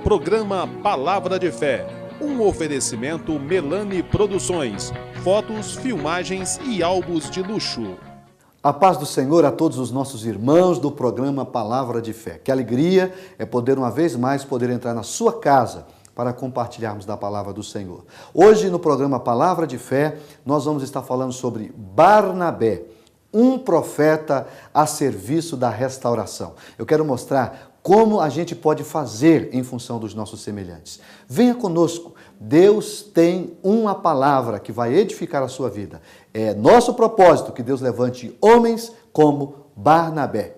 Programa Palavra de Fé, um oferecimento Melani Produções, fotos, filmagens e álbuns de luxo. A paz do Senhor a todos os nossos irmãos do programa Palavra de Fé. Que alegria é poder uma vez mais poder entrar na sua casa para compartilharmos da palavra do Senhor. Hoje no programa Palavra de Fé, nós vamos estar falando sobre Barnabé, um profeta a serviço da restauração. Eu quero mostrar como a gente pode fazer em função dos nossos semelhantes. Venha conosco, Deus tem uma palavra que vai edificar a sua vida. É nosso propósito que Deus levante homens como Barnabé.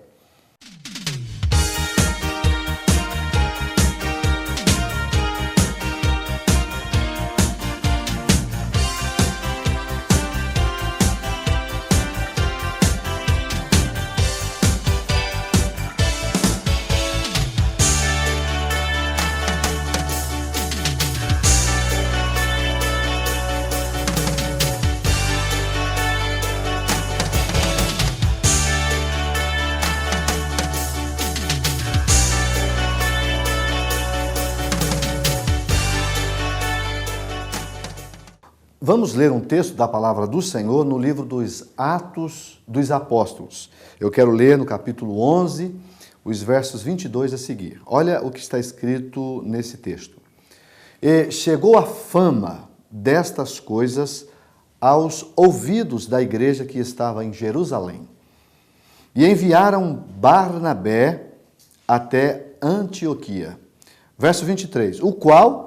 Vamos ler um texto da palavra do Senhor no livro dos Atos dos Apóstolos. Eu quero ler no capítulo 11, os versos 22 a seguir. Olha o que está escrito nesse texto. E chegou a fama destas coisas aos ouvidos da igreja que estava em Jerusalém. E enviaram Barnabé até Antioquia. Verso 23. O qual,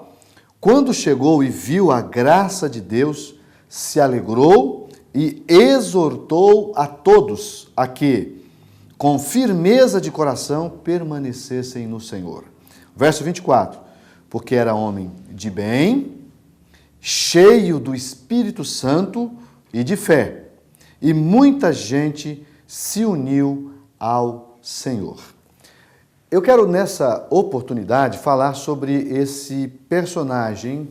quando chegou e viu a graça de Deus, se alegrou e exortou a todos a que, com firmeza de coração, permanecessem no Senhor. Verso 24. Porque era homem de bem, cheio do Espírito Santo e de fé, e muita gente se uniu ao Senhor. Eu quero, nessa oportunidade, falar sobre esse personagem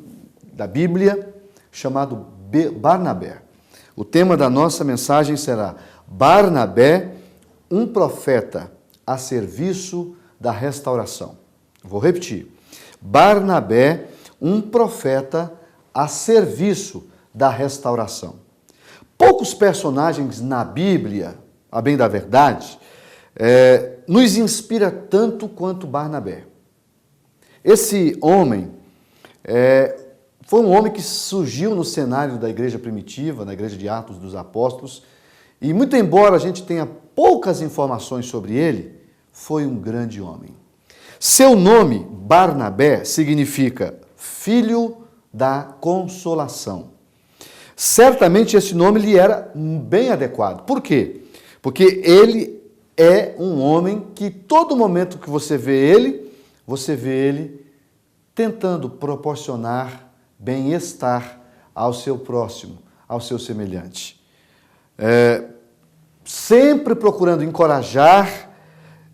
da Bíblia chamado Barnabé. O tema da nossa mensagem será Barnabé, um profeta a serviço da restauração. Vou repetir. Barnabé, um profeta a serviço da restauração. Poucos personagens na Bíblia, a bem da verdade, nos inspira tanto quanto Barnabé. Esse homem foi um homem que surgiu no cenário da igreja primitiva, na igreja de Atos dos Apóstolos, e muito embora a gente tenha poucas informações sobre ele, foi um grande homem. Seu nome, Barnabé, significa filho da consolação. Certamente esse nome lhe era bem adequado. Por quê? Porque ele é um homem que todo momento que você vê ele tentando proporcionar bem-estar ao seu próximo, ao seu semelhante. Sempre procurando encorajar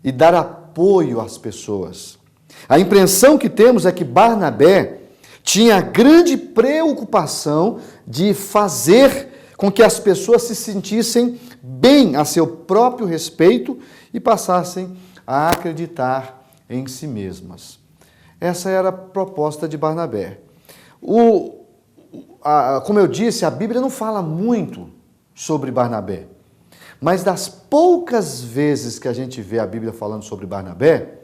e dar apoio às pessoas. A impressão que temos é que Barnabé tinha grande preocupação de fazer com que as pessoas se sentissem bem a seu próprio respeito e passassem a acreditar em si mesmas. Essa era a proposta de Barnabé. Como eu disse, a Bíblia não fala muito sobre Barnabé, mas das poucas vezes que a gente vê a Bíblia falando sobre Barnabé,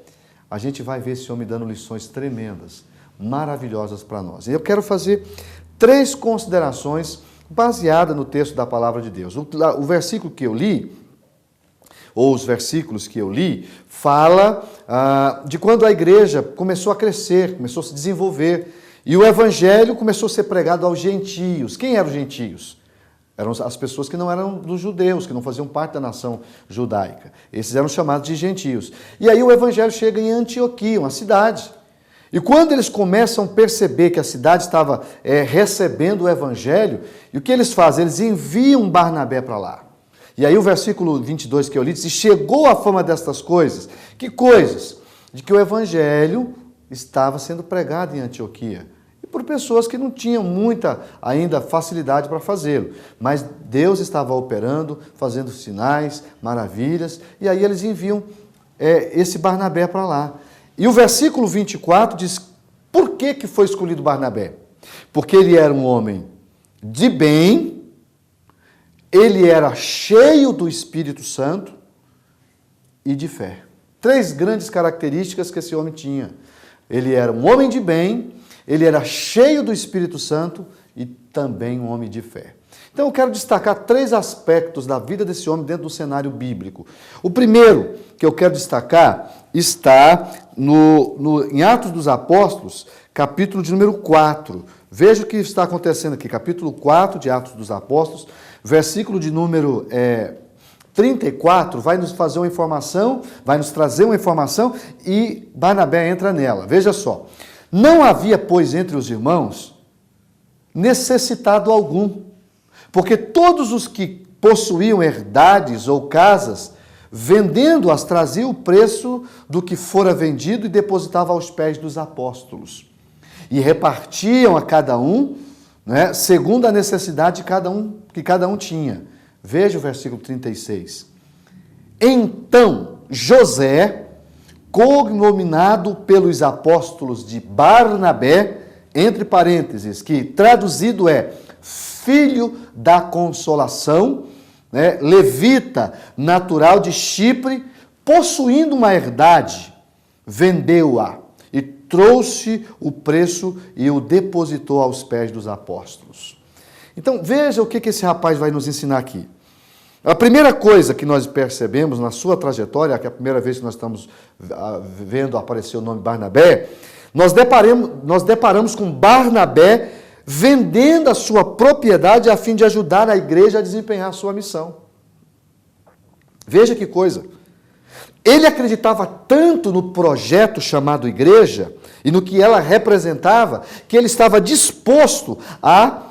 a gente vai ver esse homem dando lições tremendas, maravilhosas para nós. E eu quero fazer 3 considerações baseada no texto da palavra de Deus. O versículo que eu li, ou os versículos que eu li, fala de quando a igreja começou a crescer, começou a se desenvolver, e o evangelho começou a ser pregado aos gentios. Quem eram os gentios? Eram as pessoas que não eram dos judeus, que não faziam parte da nação judaica. Esses eram chamados de gentios. E aí o evangelho chega em Antioquia, uma cidade. E quando eles começam a perceber que a cidade estava recebendo o evangelho, e o que eles fazem? Eles enviam Barnabé para lá. E aí o versículo 22 que eu li diz, e chegou a fama destas coisas. Que coisas? De que o evangelho estava sendo pregado em Antioquia. E por pessoas que não tinham muita ainda facilidade para fazê-lo. Mas Deus estava operando, fazendo sinais, maravilhas, e aí eles enviam esse Barnabé para lá. E o versículo 24 diz, por que foi escolhido Barnabé? Porque ele era um homem de bem, ele era cheio do Espírito Santo e de fé. 3 grandes características que esse homem tinha. Ele era um homem de bem, ele era cheio do Espírito Santo e também um homem de fé. Então eu quero destacar 3 aspectos da vida desse homem dentro do cenário bíblico. O primeiro que eu quero destacar está em Atos dos Apóstolos, capítulo de número 4. Veja o que está acontecendo aqui, capítulo 4 de Atos dos Apóstolos, versículo de número 34, vai nos fazer uma informação, vai nos trazer uma informação e Barnabé entra nela. Veja só, não havia, pois, entre os irmãos necessitado algum, porque todos os que possuíam herdades ou casas, vendendo-as, traziam o preço do que fora vendido e depositavam aos pés dos apóstolos. E repartiam a cada um, né, segundo a necessidade que cada um tinha. Veja o versículo 36. Então, José, cognominado pelos apóstolos de Barnabé, entre parênteses, que traduzido é filho da consolação, né, levita, natural de Chipre, possuindo uma herdade, vendeu-a e trouxe o preço e o depositou aos pés dos apóstolos. Então, veja o que esse rapaz vai nos ensinar aqui. A primeira coisa que nós percebemos na sua trajetória, que é a primeira vez que nós estamos vendo aparecer o nome Barnabé, nós deparamos com Barnabé vendendo a sua propriedade a fim de ajudar a igreja a desempenhar a sua missão. Veja que coisa. Ele acreditava tanto no projeto chamado igreja e no que ela representava, que ele estava disposto a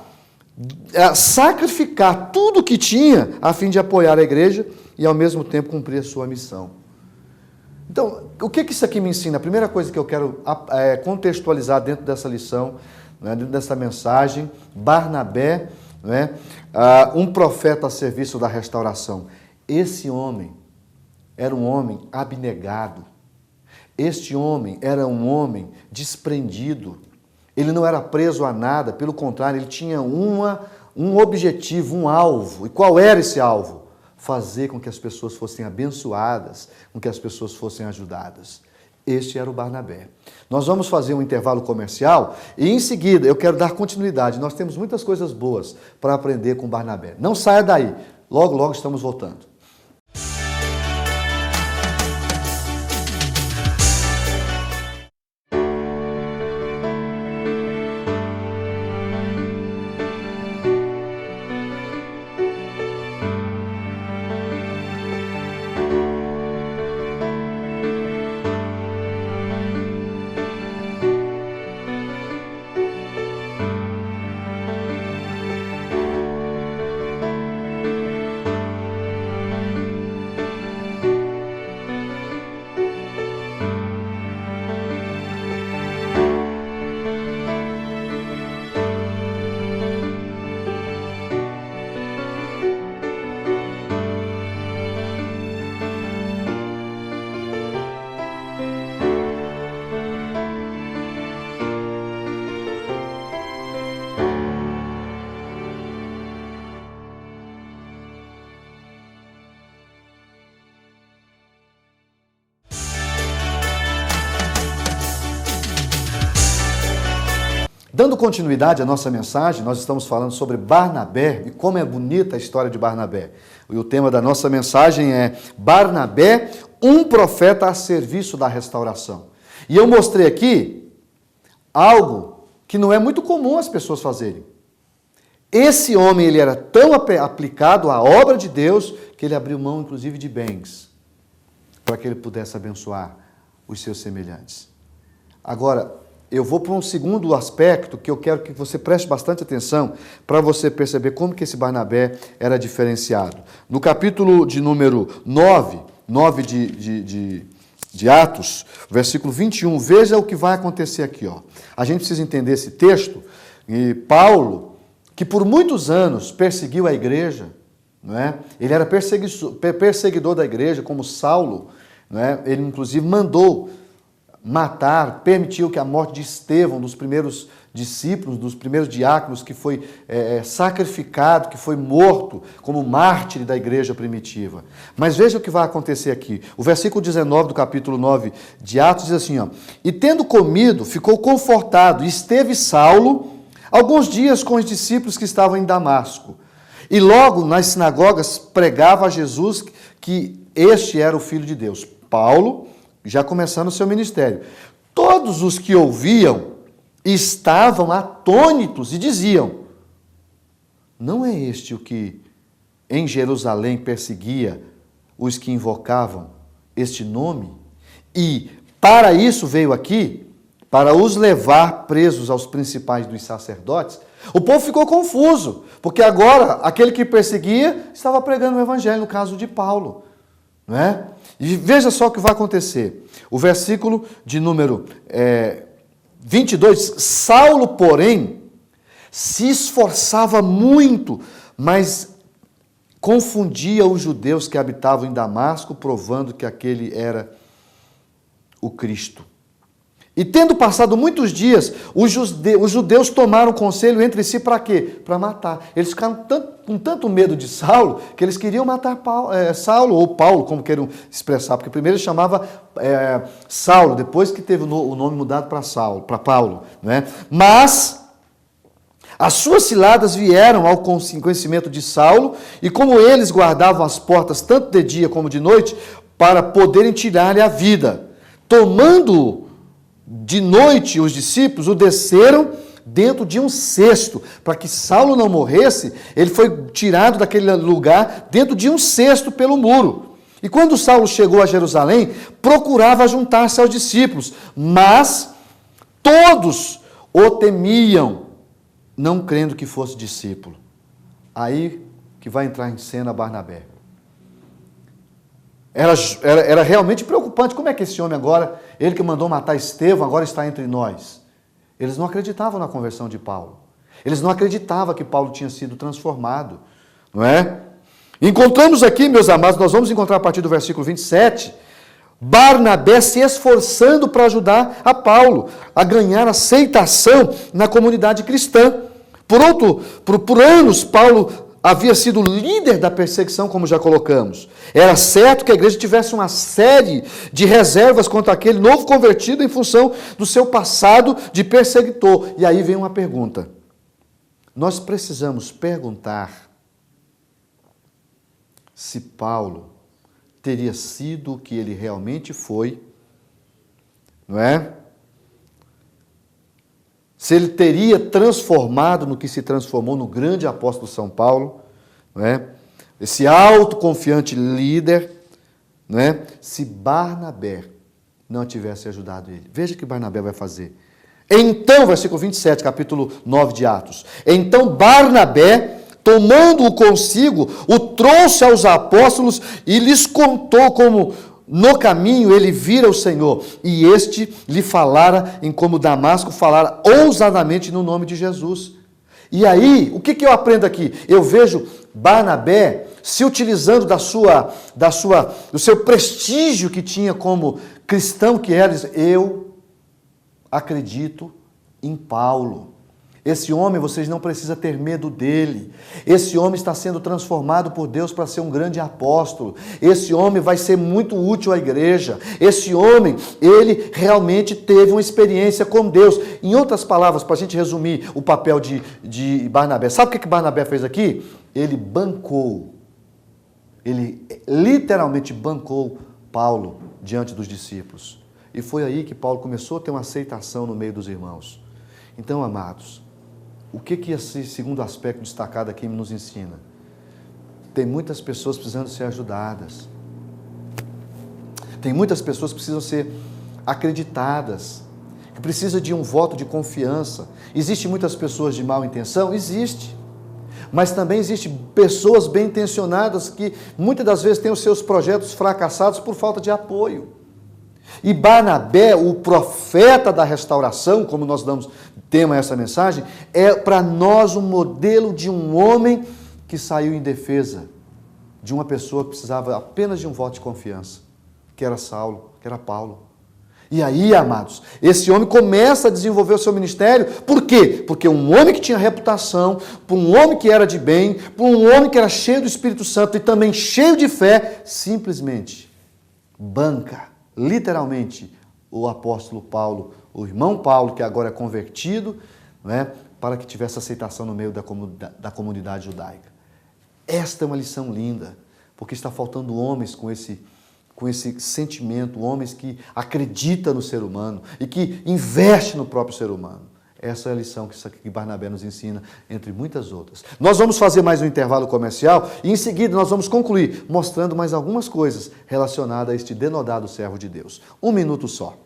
sacrificar tudo o que tinha a fim de apoiar a igreja e ao mesmo tempo cumprir a sua missão. Então, o que isso aqui me ensina? A primeira coisa que eu quero contextualizar dentro dessa lição, né, dentro dessa mensagem, Barnabé, né, um profeta a serviço da restauração. Esse homem era um homem abnegado. Este homem era um homem desprendido. Ele não era preso a nada, pelo contrário, ele tinha um objetivo, um alvo. E qual era esse alvo? Fazer com que as pessoas fossem abençoadas, com que as pessoas fossem ajudadas. Este era o Barnabé. Nós vamos fazer um intervalo comercial e em seguida eu quero dar continuidade. Nós temos muitas coisas boas para aprender com Barnabé. Não saia daí, logo, logo estamos voltando. Dando continuidade à nossa mensagem, nós estamos falando sobre Barnabé e como é bonita a história de Barnabé. E o tema da nossa mensagem é Barnabé, um profeta a serviço da restauração. E eu mostrei aqui algo que não é muito comum as pessoas fazerem. Esse homem, ele era tão aplicado à obra de Deus que ele abriu mão, inclusive, de bens para que ele pudesse abençoar os seus semelhantes. Agora, eu vou para um segundo aspecto que eu quero que você preste bastante atenção para você perceber como que esse Barnabé era diferenciado. No capítulo de número 9 de Atos, versículo 21, veja o que vai acontecer aqui. Ó. A gente precisa entender esse texto. E Paulo, que por muitos anos perseguiu a igreja, não é? Ele era perseguidor da igreja, como Saulo, não é? Ele inclusive mandou matar, permitiu que a morte de Estevão, dos primeiros discípulos, dos primeiros diáconos, que foi sacrificado, que foi morto como mártir da igreja primitiva. Mas veja o que vai acontecer aqui. O versículo 19 do capítulo 9 de Atos diz assim, ó, e tendo comido, ficou confortado, e esteve Saulo alguns dias com os discípulos que estavam em Damasco. E logo nas sinagogas pregava a Jesus que este era o Filho de Deus. Paulo, já começando o seu ministério. Todos os que ouviam estavam atônitos e diziam, não é este o que em Jerusalém perseguia os que invocavam este nome? E para isso veio aqui, para os levar presos aos principais dos sacerdotes. O povo ficou confuso, porque agora aquele que perseguia estava pregando o evangelho, no caso de Paulo. Não é? E veja só o que vai acontecer. O versículo de número 22, Saulo, porém, se esforçava muito, mas confundia os judeus que habitavam em Damasco, provando que aquele era o Cristo. E tendo passado muitos dias, os judeus tomaram conselho entre si para quê? Para matar. Eles ficaram com tanto medo de Saulo, que eles queriam matar Saulo, ou Paulo, como queiram expressar, porque primeiro ele chamava Saulo, depois que teve o nome mudado para Paulo. Né? Mas as suas ciladas vieram ao conhecimento de Saulo, e como eles guardavam as portas tanto de dia como de noite, para poderem tirar-lhe a vida, tomando de noite, os discípulos o desceram dentro de um cesto. Para que Saulo não morresse, ele foi tirado daquele lugar dentro de um cesto pelo muro. E quando Saulo chegou a Jerusalém, procurava juntar-se aos discípulos, mas todos o temiam, não crendo que fosse discípulo. Aí que vai entrar em cena Barnabé. Era realmente preocupante. Como é que esse homem agora, ele que mandou matar Estevão, agora está entre nós? Eles não acreditavam na conversão de Paulo. Eles não acreditavam que Paulo tinha sido transformado. Não é? Encontramos aqui, meus amados, nós vamos encontrar a partir do versículo 27, Barnabé se esforçando para ajudar a Paulo a ganhar aceitação na comunidade cristã. Por anos, Paulo havia sido líder da perseguição, como já colocamos. Era certo que a igreja tivesse uma série de reservas contra aquele novo convertido em função do seu passado de perseguidor. E aí vem uma pergunta. Nós precisamos perguntar se Paulo teria sido o que ele realmente foi, não é? Se ele teria transformado no que se transformou no grande apóstolo São Paulo, não é? Esse autoconfiante líder, não é? Se Barnabé não tivesse ajudado ele. Veja o que Barnabé vai fazer. Então, versículo 27, capítulo 9 de Atos. Então Barnabé, tomando-o consigo, o trouxe aos apóstolos e lhes contou como no caminho ele vira o Senhor, e este lhe falara em como Damasco falara ousadamente no nome de Jesus. E aí, o que eu aprendo aqui? Eu vejo Barnabé se utilizando do seu prestígio que tinha como cristão que era. Eu acredito em Paulo. Esse homem, vocês não precisam ter medo dele. Esse homem está sendo transformado por Deus para ser um grande apóstolo. Esse homem vai ser muito útil à igreja. Esse homem, ele realmente teve uma experiência com Deus. Em outras palavras, para a gente resumir o papel de Barnabé. Sabe o que Barnabé fez aqui? Ele bancou. Ele literalmente bancou Paulo diante dos discípulos. E foi aí que Paulo começou a ter uma aceitação no meio dos irmãos. Então, amados, o que esse segundo aspecto destacado aqui nos ensina? Tem muitas pessoas precisando ser ajudadas. Tem muitas pessoas que precisam ser acreditadas, que precisam de um voto de confiança. Existem muitas pessoas de má intenção? Existe. Mas também existem pessoas bem intencionadas que muitas das vezes têm os seus projetos fracassados por falta de apoio. E Barnabé, o profeta da restauração, como nós damos tema a essa mensagem, é para nós um modelo de um homem que saiu em defesa de uma pessoa que precisava apenas de um voto de confiança, que era Saulo, que era Paulo. E aí, amados, esse homem começa a desenvolver o seu ministério. Por quê? Porque um homem que tinha reputação, por um homem que era de bem, por um homem que era cheio do Espírito Santo e também cheio de fé, simplesmente banca, literalmente, o apóstolo Paulo, o irmão Paulo, que agora é convertido, para que tivesse aceitação no meio da comunidade judaica. Esta é uma lição linda, porque está faltando homens com esse sentimento, homens que acreditam no ser humano e que investem no próprio ser humano. Essa é a lição que Barnabé nos ensina, entre muitas outras. Nós vamos fazer mais um intervalo comercial e em seguida nós vamos concluir mostrando mais algumas coisas relacionadas a este denodado servo de Deus. 1 minuto só.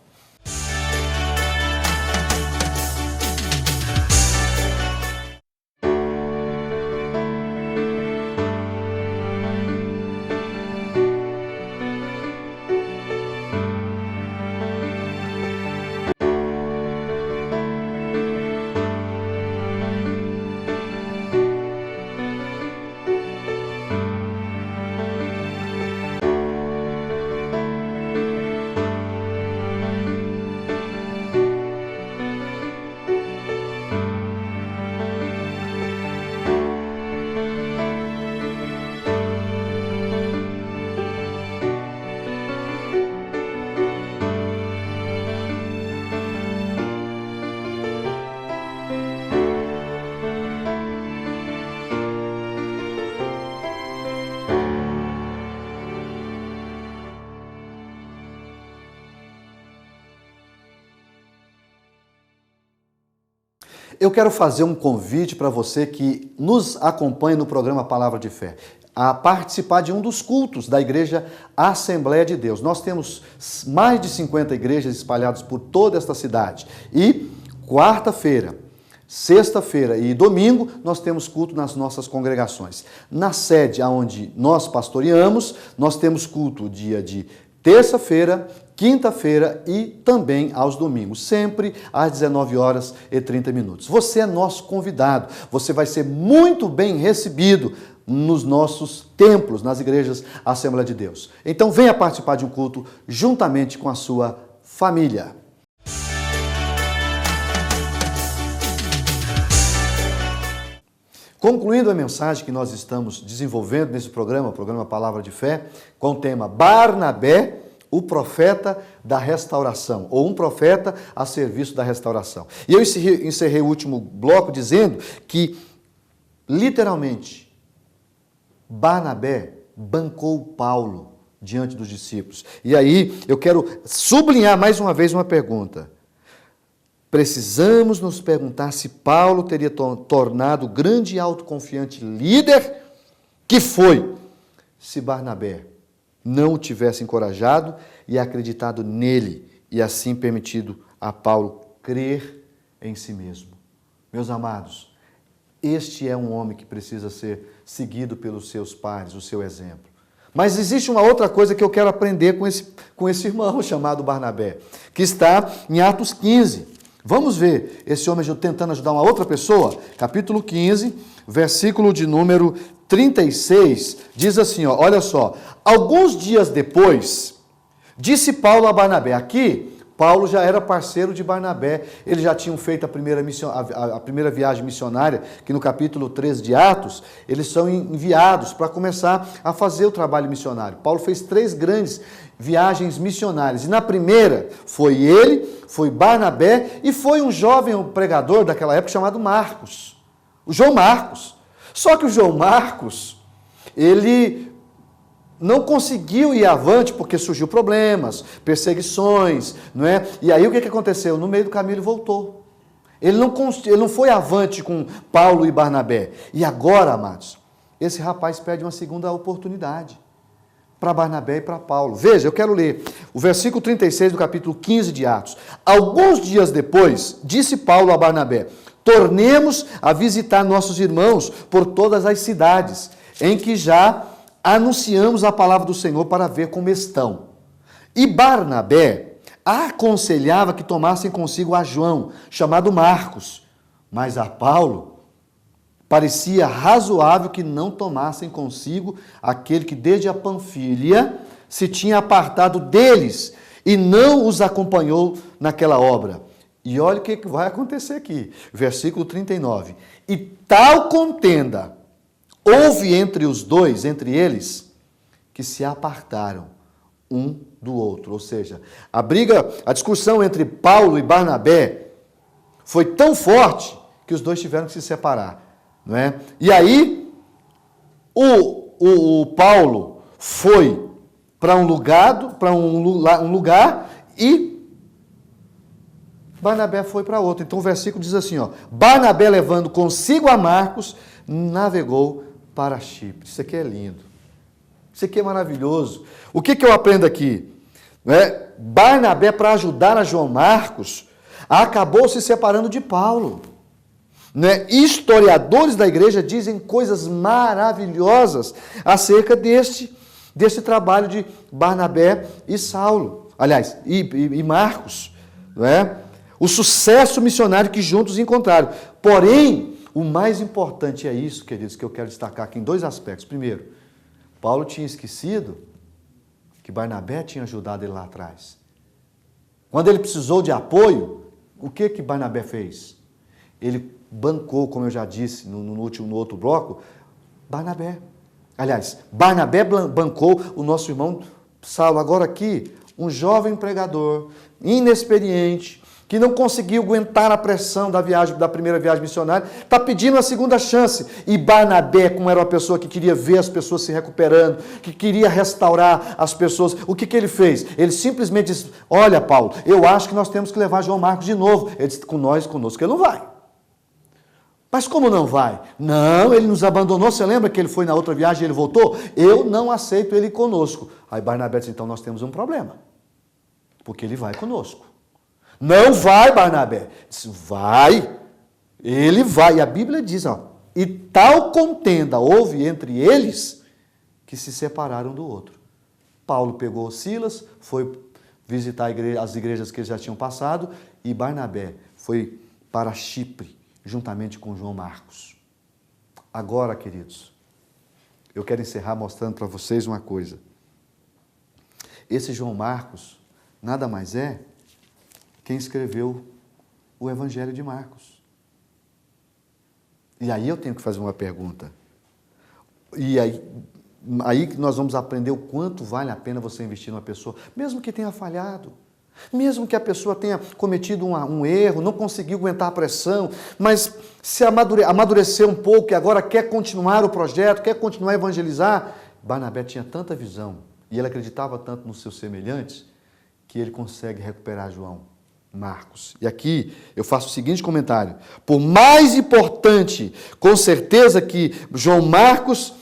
Eu quero fazer um convite para você que nos acompanha no programa Palavra de Fé, a participar de um dos cultos da Igreja Assembleia de Deus. Nós temos mais de 50 igrejas espalhadas por toda esta cidade. E quarta-feira, sexta-feira e domingo, nós temos culto nas nossas congregações. Na sede onde nós pastoreamos, nós temos culto dia de terça-feira, quinta-feira e também aos domingos, sempre às 19h30. Você é nosso convidado, você vai ser muito bem recebido nos nossos templos, nas igrejas Assembleia de Deus. Então venha participar de um culto juntamente com a sua família. Concluindo a mensagem que nós estamos desenvolvendo nesse programa, o programa Palavra de Fé, com o tema Barnabé, o profeta da restauração, ou um profeta a serviço da restauração. E eu encerrei o último bloco dizendo que, literalmente, Barnabé bancou Paulo diante dos discípulos. E aí eu quero sublinhar mais uma vez uma pergunta. Precisamos nos perguntar se Paulo teria tornado grande e autoconfiante líder que foi, se Barnabé não o tivesse encorajado e acreditado nele, e assim permitido a Paulo crer em si mesmo. Meus amados, este é um homem que precisa ser seguido pelos seus pares, o seu exemplo. Mas existe uma outra coisa que eu quero aprender com esse irmão chamado Barnabé, que está em Atos 15. Vamos ver esse homem tentando ajudar uma outra pessoa? Capítulo 15, versículo de número 36, diz assim, olha só. Alguns dias depois, disse Paulo a Barnabé. Aqui, Paulo já era parceiro de Barnabé. Eles já tinham feito a primeira viagem missionária, que no capítulo 13 de Atos, eles são enviados para começar a fazer o trabalho missionário. Paulo fez 3 grandes viagens missionárias. E na primeira, foi ele, foi Barnabé e foi um jovem pregador daquela época chamado Marcos. O João Marcos. Só que o João Marcos, ele não conseguiu ir avante porque surgiu problemas, perseguições, não é? E aí o que aconteceu? No meio do caminho ele voltou. Ele não foi avante com Paulo e Barnabé. E agora, amados, esse rapaz pede uma segunda oportunidade para Barnabé e para Paulo. Veja, eu quero ler o versículo 36 do capítulo 15 de Atos. Alguns dias depois, disse Paulo a Barnabé: tornemos a visitar nossos irmãos por todas as cidades, em que já anunciamos a palavra do Senhor para ver como estão. E Barnabé aconselhava que tomassem consigo a João, chamado Marcos, mas a Paulo parecia razoável que não tomassem consigo aquele que desde a Panfilha se tinha apartado deles e não os acompanhou naquela obra. E olha o que vai acontecer aqui, versículo 39. E tal contenda houve entre os dois, entre eles, que se apartaram um do outro. Ou seja, a discussão entre Paulo e Barnabé foi tão forte que os dois tiveram que se separar. Não é? E aí, o Paulo foi para um lugar e Barnabé foi para outro. Então o versículo diz assim, ó, Barnabé levando consigo a Marcos, navegou para Chipre. Isso aqui é lindo. Isso aqui é maravilhoso. O que eu aprendo aqui? Barnabé, para ajudar a João Marcos, acabou se separando de Paulo. Historiadores da igreja dizem coisas maravilhosas acerca deste trabalho de Barnabé e Saulo. Aliás, e Marcos. O sucesso missionário que juntos encontraram. Porém, o mais importante é isso, queridos, que eu quero destacar aqui em dois aspectos. Primeiro, Paulo tinha esquecido que Barnabé tinha ajudado ele lá atrás. Quando ele precisou de apoio, o que Barnabé fez? Ele bancou, como eu já disse no outro bloco, Barnabé. Aliás, Barnabé bancou o nosso irmão Saulo. Agora aqui, um jovem pregador, inexperiente, que não conseguiu aguentar a pressão da primeira viagem missionária, está pedindo uma segunda chance. E Barnabé, como era uma pessoa que queria ver as pessoas se recuperando, que queria restaurar as pessoas, o que ele fez? Ele simplesmente disse, olha Paulo, eu acho que nós temos que levar João Marcos de novo. Ele disse, conosco ele não vai. Mas como não vai? Não, ele nos abandonou. Você lembra que ele foi na outra viagem e ele voltou? Eu não aceito ele conosco. Aí Barnabé disse, então nós temos um problema. Porque ele vai conosco. Não vai, Barnabé. Disse, vai. Ele vai. E a Bíblia diz, ó, e tal contenda houve entre eles que se separaram do outro. Paulo pegou Silas, foi visitar as igrejas que eles já tinham passado, e Barnabé foi para Chipre, juntamente com João Marcos. Agora, queridos, eu quero encerrar mostrando para vocês uma coisa. Esse João Marcos nada mais é quem escreveu o Evangelho de Marcos. E aí eu tenho que fazer uma pergunta. E aí que nós vamos aprender o quanto vale a pena você investir numa pessoa, mesmo que tenha falhado. Mesmo que a pessoa tenha cometido um erro, não conseguiu aguentar a pressão, mas se amadureceu um pouco e agora quer continuar o projeto, quer continuar a evangelizar. Barnabé tinha tanta visão e ele acreditava tanto nos seus semelhantes que ele consegue recuperar João Marcos. E aqui eu faço o seguinte comentário. Por mais importante, com certeza, que João Marcos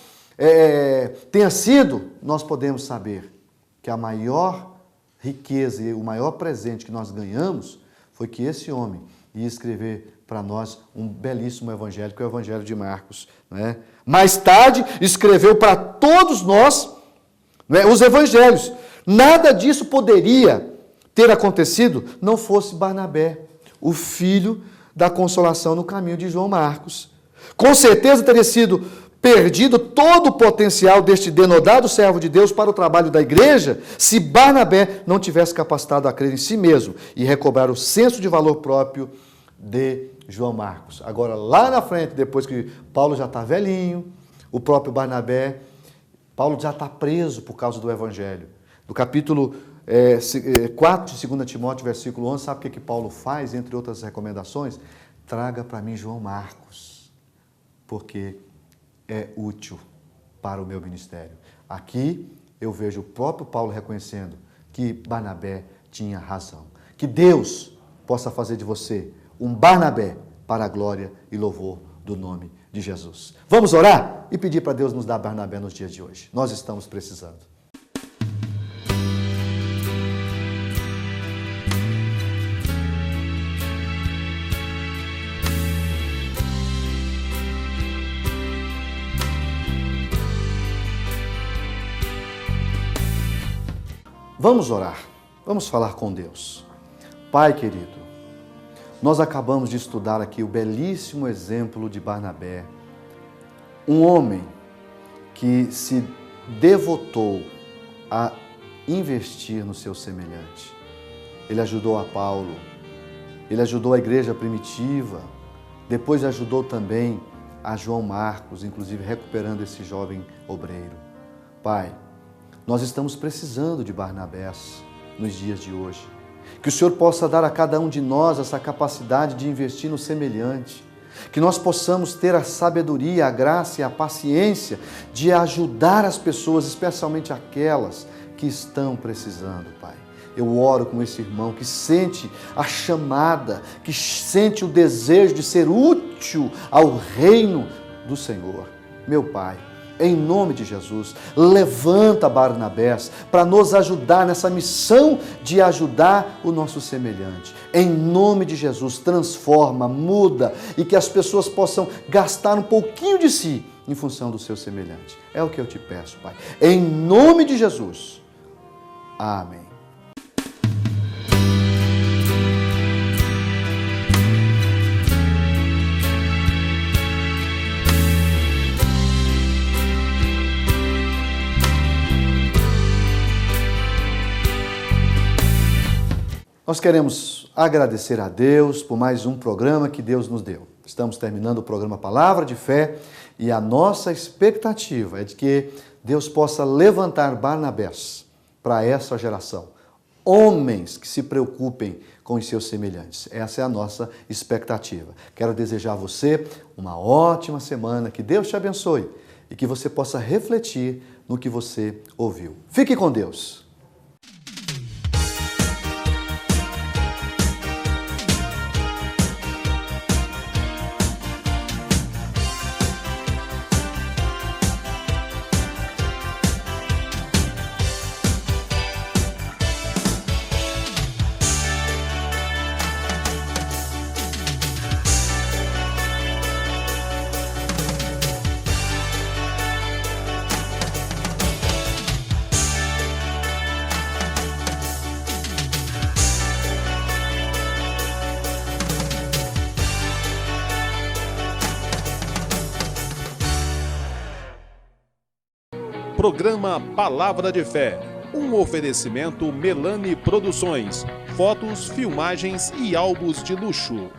tenha sido, nós podemos saber que a maior riqueza e o maior presente que nós ganhamos foi que esse homem ia escrever para nós um belíssimo evangelho, que é o Evangelho de Marcos. Né? Mais tarde, escreveu para todos nós, né, os evangelhos. Nada disso poderia ter acontecido não fosse Barnabé, o filho da consolação no caminho de João Marcos. Com certeza teria sido perdido todo o potencial deste denodado servo de Deus para o trabalho da igreja, se Barnabé não tivesse capacitado a crer em si mesmo e recobrar o senso de valor próprio de João Marcos. Agora, lá na frente, depois que Paulo já está velhinho, o próprio Barnabé, Paulo já está preso por causa do Evangelho. No capítulo 4 de 2 Timóteo, versículo 11, sabe o que Paulo faz, entre outras recomendações? Traga para mim João Marcos, porque é útil para o meu ministério. Aqui eu vejo o próprio Paulo reconhecendo que Barnabé tinha razão. Que Deus possa fazer de você um Barnabé para a glória e louvor do nome de Jesus. Vamos orar e pedir para Deus nos dar Barnabé nos dias de hoje. Nós estamos precisando. Vamos orar, vamos falar com Deus. Pai querido, nós acabamos de estudar aqui o belíssimo exemplo de Barnabé, um homem que se devotou a investir no seu semelhante. Ele ajudou a Paulo, ele ajudou a igreja primitiva, depois ajudou também a João Marcos, inclusive recuperando esse jovem obreiro. Pai, nós estamos precisando de Barnabés nos dias de hoje. Que o Senhor possa dar a cada um de nós essa capacidade de investir no semelhante. Que nós possamos ter a sabedoria, a graça e a paciência de ajudar as pessoas, especialmente aquelas que estão precisando, Pai. Eu oro com esse irmão que sente a chamada, que sente o desejo de ser útil ao reino do Senhor. Meu Pai, em nome de Jesus, levanta Barnabés para nos ajudar nessa missão de ajudar o nosso semelhante. Em nome de Jesus, transforma, muda e que as pessoas possam gastar um pouquinho de si em função do seu semelhante. É o que eu te peço, Pai. Em nome de Jesus. Amém. Nós queremos agradecer a Deus por mais um programa que Deus nos deu. Estamos terminando o programa Palavra de Fé e a nossa expectativa é de que Deus possa levantar Barnabés para essa geração. Homens que se preocupem com os seus semelhantes. Essa é a nossa expectativa. Quero desejar a você uma ótima semana, que Deus te abençoe e que você possa refletir no que você ouviu. Fique com Deus. Programa Palavra de Fé, um oferecimento Melani Produções, fotos, filmagens e álbuns de luxo.